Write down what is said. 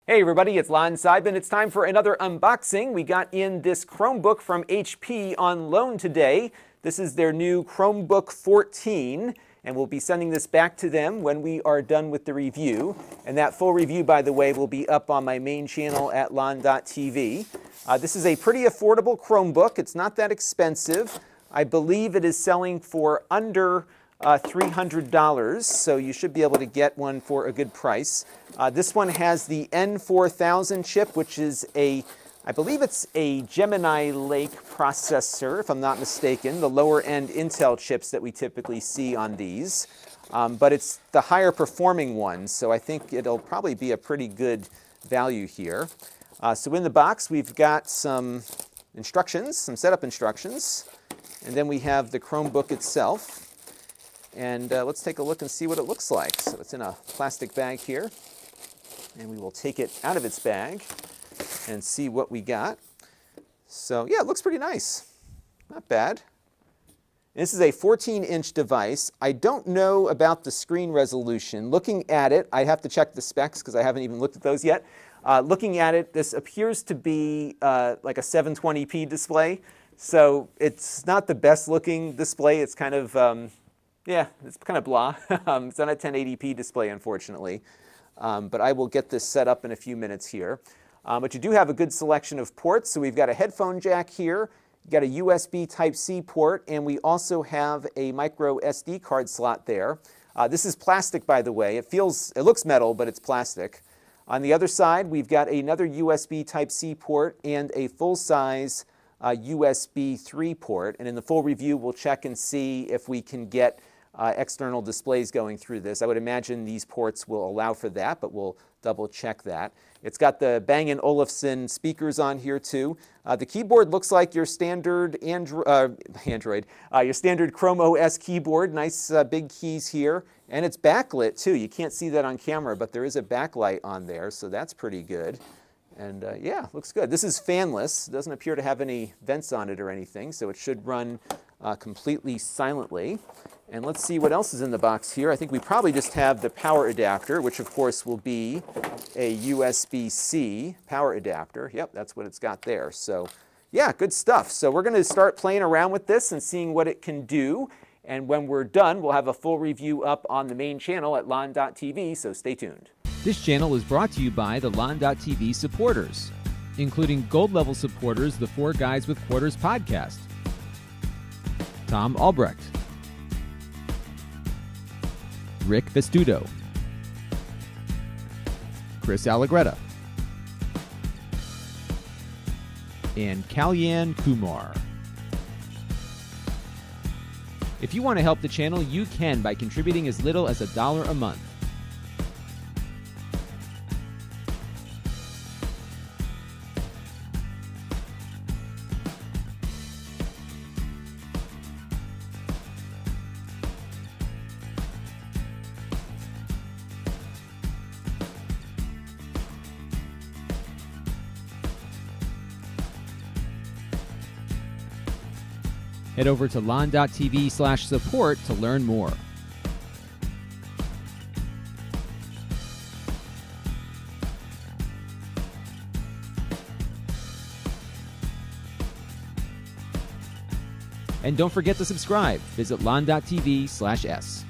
Hey everybody, it's Lon Seidman. It's time for another unboxing. We got in this Chromebook from HP on loan today. This is their new Chromebook 14, and we'll be sending this back to them when we are done with the review. And that full review, by the way, will be up on my main channel at lon.tv. This is a pretty affordable Chromebook. It's not that expensive. I believe it is selling for under $300, so you should be able to get one for a good price. This one has the N4000 chip, which is I believe it's a Gemini Lake processor, if I'm not mistaken, the lower end Intel chips that we typically see on these. But it's the higher performing one, so I think it'll probably be a pretty good value here. So in the box, we've got some instructions, some setup instructions, and then we have the Chromebook itself. And let's take a look and see what it looks like. So it's in a plastic bag here, and we will take it out of its bag and see what we got. So yeah, it looks pretty nice. Not bad. This is a 14-inch device. I don't know about the screen resolution. Looking at it, I have to check the specs because I haven't even looked at those yet. Looking at it, this appears to be like a 720p display. So it's not the best looking display. It's kind of yeah, it's kind of blah. It's not a 1080p display, unfortunately. But I will get this set up in a few minutes here. But you do have a good selection of ports. So we've got a headphone jack here, you've got a USB Type-C port, and we also have a micro SD card slot there. This is plastic, by the way. It looks metal, but it's plastic. On the other side, we've got another USB Type-C port and a full-size USB 3 port. And in the full review, we'll check and see if we can get external displays going through this. I would imagine these ports will allow for that, but we'll double check that. It's got the Bang & Olufsen speakers on here too. The keyboard looks like your standard your standard Chrome OS keyboard. Nice big keys here. And it's backlit too. You can't see that on camera, but there is a backlight on there, so that's pretty good. And yeah, looks good. This is fanless. It doesn't appear to have any vents on it or anything, so it should run completely silently. And let's see what else is in the box here. I think we probably just have the power adapter, which of course will be a USB-C power adapter. Yep, that's what it's got there. So yeah, good stuff. So we're going to start playing around with this and seeing what it can do. And when we're done, we'll have a full review up on the main channel at lon.tv, so stay tuned. This channel is brought to you by the lon.tv supporters, including gold-level supporters, the Four Guys with Quarters podcast, Tom Albrecht, Rick Vestudo, Chris Allegretta, and Kalyan Kumar. If you want to help the channel, you can by contributing as little as $1 a month. Head over to lon.tv/support to learn more. And don't forget to subscribe. Visit lon.tv/s.